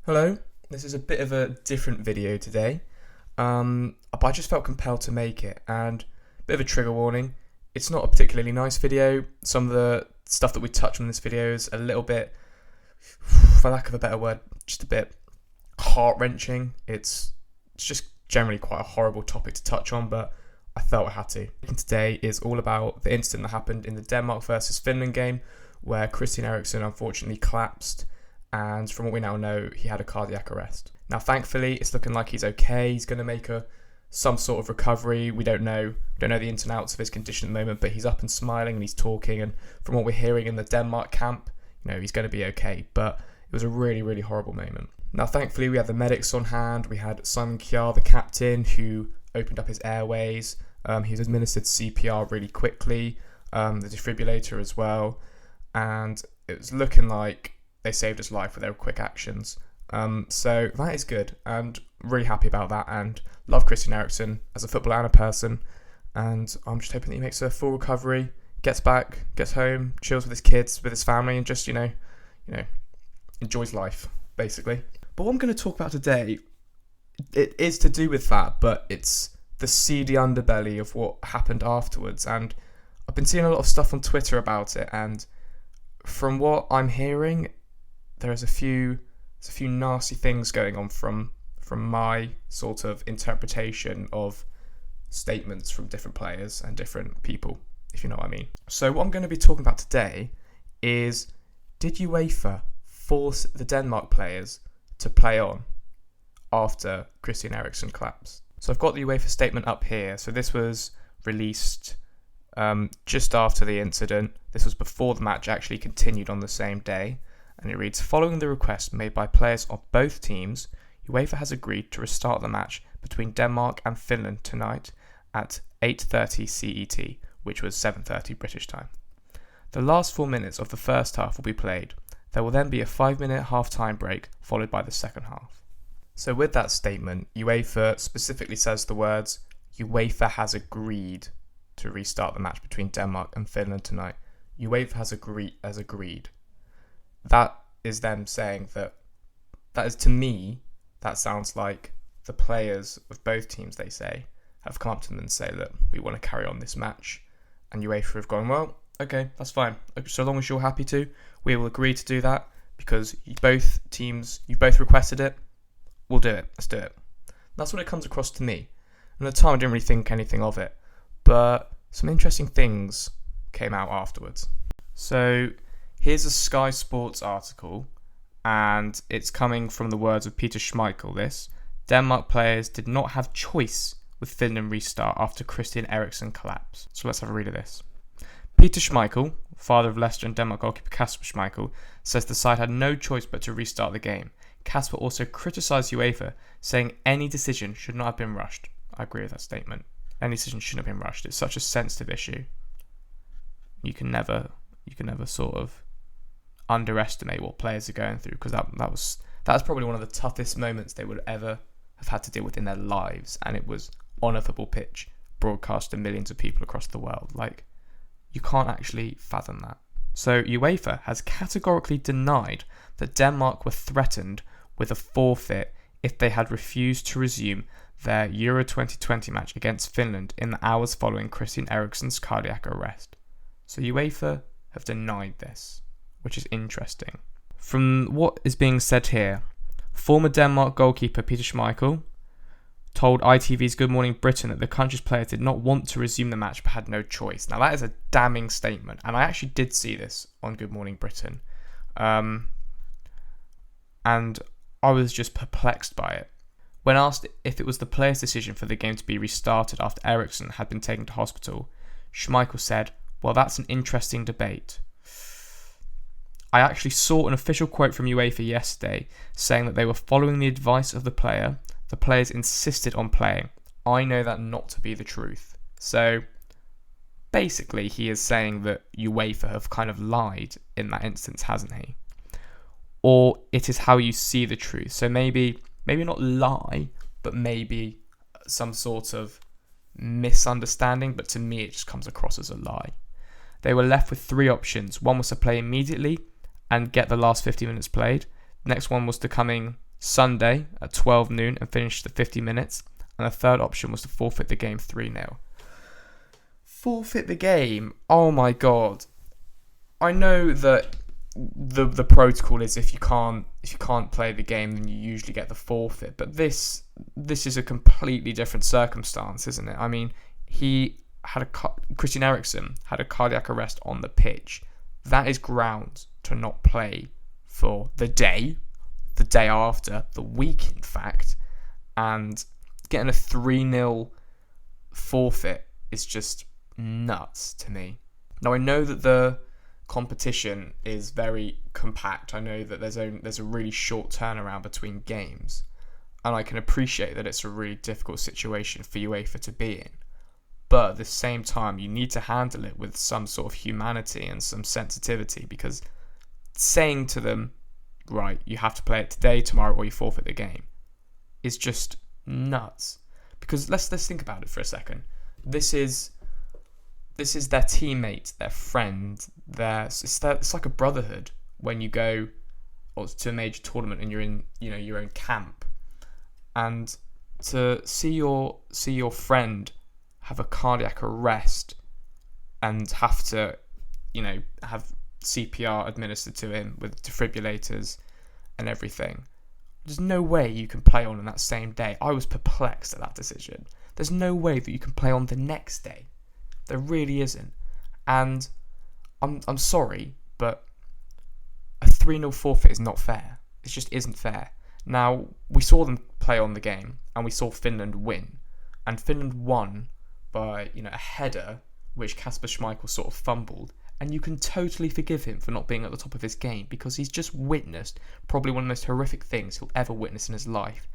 Hello, this is a bit of a different video today, but I just felt compelled to make it, and a bit of a trigger warning. It's not a particularly nice video. Some of the stuff that we touch on in this video is a little bit, for lack of a better word, just a bit heart-wrenching. It's just generally quite a horrible topic to touch on, but I felt I had to. Today is all about the incident that happened in the Denmark versus Finland game, where Christian Eriksen unfortunately collapsed. And from what we now know, he had a cardiac arrest. Now, thankfully, it's looking like he's okay. He's going to make some sort of recovery. We don't know the ins and outs of his condition at the moment, but he's up and smiling and he's talking. And from what we're hearing in the Denmark camp, he's going to be okay. But it was a really, really horrible moment. Now, thankfully, we had the medics on hand. We had Simon Kjaer, the captain, who opened up his airways. He was administered CPR really quickly, the defibrillator as well. And it was looking like they saved his life with their quick actions. So that is good, and really happy about that, and love Christian Eriksen as a footballer and a person, and I'm just hoping that he makes a full recovery, gets back, gets home, chills with his kids, with his family, and just, enjoys life, basically. But what I'm going to talk about today, it is to do with that, but it's the seedy underbelly of what happened afterwards, and I've been seeing a lot of stuff on Twitter about it, and from what I'm hearing, there's a few nasty things going on from my sort of interpretation of statements from different players and different people, if you know what I mean. So what I'm going to be talking about today is, did UEFA force the Denmark players to play on after Christian Eriksen collapsed? So I've got the UEFA statement up here. So this was released just after the incident. This was before the match actually continued on the same day. And it reads, following the request made by players of both teams, UEFA has agreed to restart the match between Denmark and Finland tonight at 8:30 CET, which was 7:30 British time. The last 4 minutes of the first half will be played. There will then be a 5-minute half-time break, followed by the second half. So with that statement, UEFA specifically says the words, UEFA has agreed to restart the match between Denmark and Finland tonight. UEFA has agreed. That is them saying that is, to me, that sounds like the players of both teams, they say, have come up to them and say, look, we want to carry on this match. And UEFA have gone, well, okay, that's fine. So long as you're happy to, we will agree to do that because you both requested it. We'll do it. Let's do it. That's what it comes across to me. And at the time, I didn't really think anything of it. But some interesting things came out afterwards. So here's a Sky Sports article, and it's coming from the words of Peter Schmeichel. This, Denmark players did not have choice with Finland restart after Christian Eriksen collapse. So let's have a read of this. Peter Schmeichel, father of Leicester and Denmark goalkeeper Kasper Schmeichel, says the side had no choice but to restart the game. Kasper also criticised UEFA, saying any decision should not have been rushed. I agree with that statement. Any decision shouldn't have been rushed. It's such a sensitive issue. You can never sort of underestimate what players are going through, because that was probably one of the toughest moments they would ever have had to deal with in their lives, and it was on a football pitch broadcast to millions of people across the world. Like, you can't actually fathom that. So UEFA has categorically denied that Denmark were threatened with a forfeit if they had refused to resume their Euro 2020 match against Finland in the hours following Christian Eriksen's cardiac arrest. So UEFA have denied this, which is interesting. From what is being said here, former Denmark goalkeeper Peter Schmeichel told ITV's Good Morning Britain that the country's players did not want to resume the match but had no choice. Now that is a damning statement, and I actually did see this on Good Morning Britain. And I was just perplexed by it. When asked if it was the players' decision for the game to be restarted after Eriksen had been taken to hospital, Schmeichel said, well, that's an interesting debate. I actually saw an official quote from UEFA yesterday saying that they were following the advice of the player. The players insisted on playing. I know that not to be the truth. So basically he is saying that UEFA have kind of lied in that instance, hasn't he? Or it is how you see the truth. So maybe not lie, but maybe some sort of misunderstanding, but to me it just comes across as a lie. They were left with three options. One was to play immediately and get the last 50 minutes played. The next one was to Sunday at 12 noon and finish the 50 minutes. And the third option was to forfeit the game 3-0. Forfeit the game? Oh my god. I know that the protocol is if you can't play the game, then you usually get the forfeit. But this is a completely different circumstance, isn't it? I mean, Christian Eriksen had a cardiac arrest on the pitch. That is grounds to not play for the day after, the week in fact, and getting a 3-0 forfeit is just nuts to me. Now, I know that the competition is very compact. I know that there's a really short turnaround between games, and I can appreciate that it's a really difficult situation for UEFA to be in. But at the same time, you need to handle it with some sort of humanity and some sensitivity, because saying to them, right, you have to play it today, tomorrow, or you forfeit the game, is just nuts. Because let's think about it for a second. This is their teammate, their friend, it's like a brotherhood when you go to a major tournament and you're in your own camp, and to see your friend have a cardiac arrest and have to have CPR administered to him with defibrillators and everything. There's no way you can play on that same day. I was perplexed at that decision. There's no way that you can play on the next day. There really isn't. And I'm sorry, but a 3-0 forfeit is not fair. It just isn't fair. Now, we saw them play on the game, and we saw Finland win. And Finland won by a header, which Kasper Schmeichel sort of fumbled. And you can totally forgive him for not being at the top of his game, because he's just witnessed probably one of the most horrific things he'll ever witness in his life.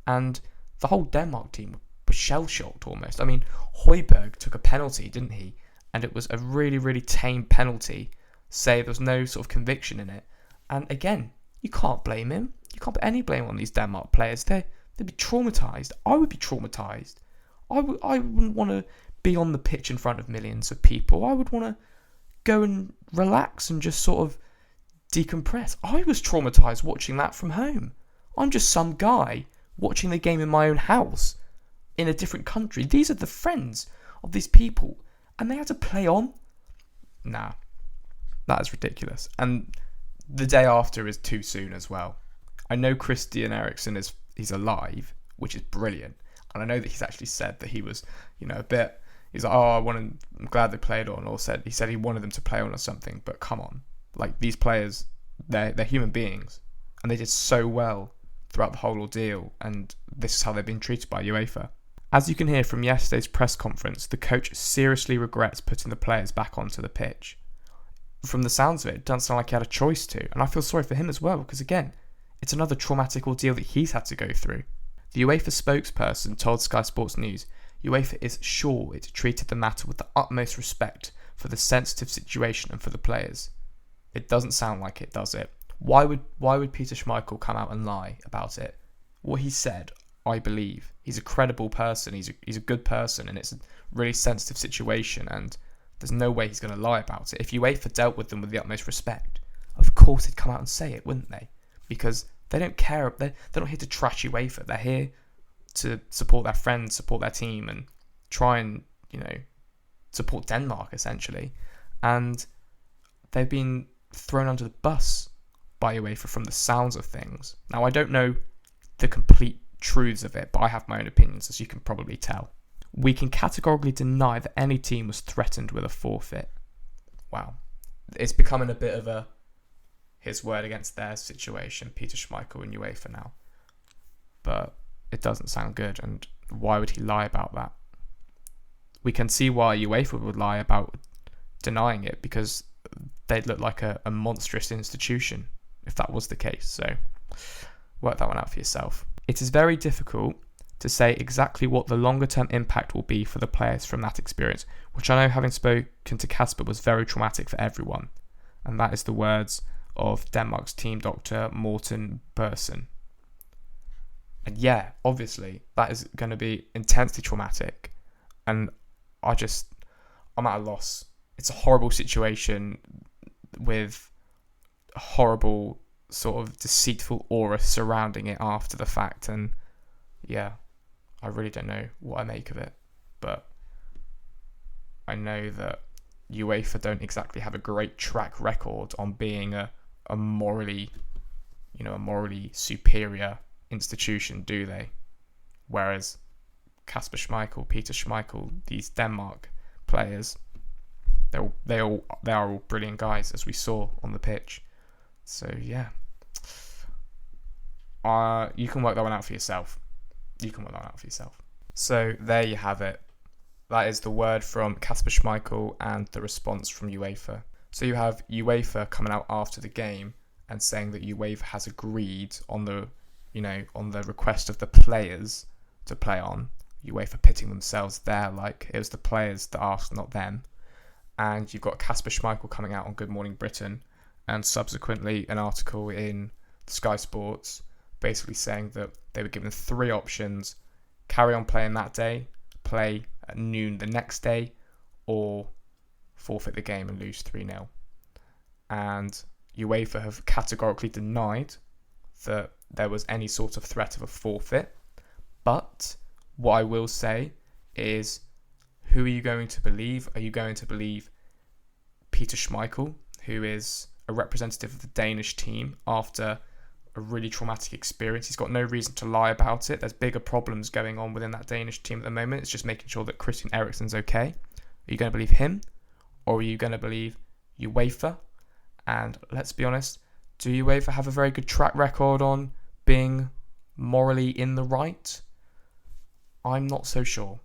And the whole Denmark team was shell-shocked almost. I mean, Højbjerg took a penalty, didn't he? And it was a really, really tame penalty. Say there was no sort of conviction in it. And again, you can't blame him. You can't put any blame on these Denmark players. They'd be traumatised. I would be traumatised. I wouldn't want to be on the pitch in front of millions of people. I would want to go and relax and just sort of decompress. I was traumatised watching that from home. I'm just some guy watching the game in my own house in a different country. These are the friends of these people, and they had to play on? Nah, that is ridiculous. And the day after is too soon as well. I know Christian Eriksen he's alive, which is brilliant, and I know that he's actually said that he was a bit. He's like, I'm glad they played on, or he said he wanted them to play on or something. But come on, like, these players, they're human beings, and they did so well throughout the whole ordeal, and this is how they've been treated by UEFA. As you can hear from yesterday's press conference, the coach seriously regrets putting the players back onto the pitch. From the sounds of it doesn't sound like he had a choice to, and I feel sorry for him as well, because again, it's another traumatic ordeal that he's had to go through. The UEFA spokesperson told Sky Sports News, UEFA is sure it treated the matter with the utmost respect for the sensitive situation and for the players. It doesn't sound like it, does it? Why would Peter Schmeichel come out and lie about it? What he said, I believe. He's a credible person. He's a good person, and it's a really sensitive situation, and there's no way he's going to lie about it. If UEFA dealt with them with the utmost respect, of course they'd come out and say it, wouldn't they? Because they don't care. They're not here to trash UEFA. They're here to support their friends, support their team, and try and support Denmark essentially. And they've been thrown under the bus by UEFA from the sounds of things. Now, I don't know the complete truths of it, but I have my own opinions, as you can probably tell. We can categorically deny that any team was threatened with a forfeit. Wow, it's becoming a bit of his word against their situation, Peter Schmeichel and UEFA now. But it doesn't sound good, and why would he lie about that? We can see why UEFA would lie about denying it, because they'd look like a monstrous institution if that was the case. So work that one out for yourself. It is very difficult to say exactly what the longer term impact will be for the players from that experience, which I know, having spoken to Kasper, was very traumatic for everyone. And that is the words of Denmark's team doctor, Morten Børsen. And yeah, obviously, that is going to be intensely traumatic. And I'm at a loss. It's a horrible situation with horrible sort of deceitful aura surrounding it after the fact, and yeah, I really don't know what I make of it, but I know that UEFA don't exactly have a great track record on being a morally, a morally superior institution, do they? Whereas Kasper Schmeichel, Peter Schmeichel, these Denmark players, they are all brilliant guys, as we saw on the pitch. So yeah, you can work that one out for yourself. So there you have it. That is the word from Kasper Schmeichel and the response from UEFA. So you have UEFA coming out after the game and saying that UEFA has agreed on the request of the players to play on. UEFA pitting themselves there like it was the players that asked, not them. And you've got Kasper Schmeichel coming out on Good Morning Britain, and subsequently an article in Sky Sports basically saying that they were given 3 options: carry on playing that day, play at noon the next day, or forfeit the game and lose 3-0. And UEFA have categorically denied that there was any sort of threat of a forfeit. But what I will say is, who are you going to believe? Are you going to believe Peter Schmeichel, who is a representative of the Danish team after a really traumatic experience? He's got no reason to lie about it. There's bigger problems going on within that Danish team at the moment. It's just making sure that Christian Eriksen's okay. Are you going to believe him? Or are you going to believe UEFA? And let's be honest, do UEFA have a very good track record on being morally in the right? I'm not so sure.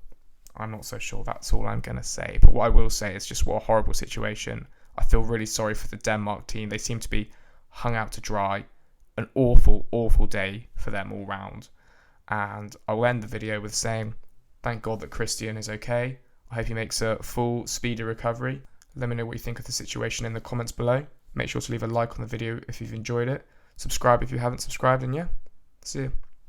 That's all I'm going to say. But what I will say is just what a horrible situation. I feel really sorry for the Denmark team. They seem to be hung out to dry. An awful, awful day for them all round. And I'll end the video with saying, thank God that Christian is okay. I hope he makes a full, speedy recovery. Let me know what you think of the situation in the comments below. Make sure to leave a like on the video if you've enjoyed it. Subscribe if you haven't subscribed, and yeah, see you.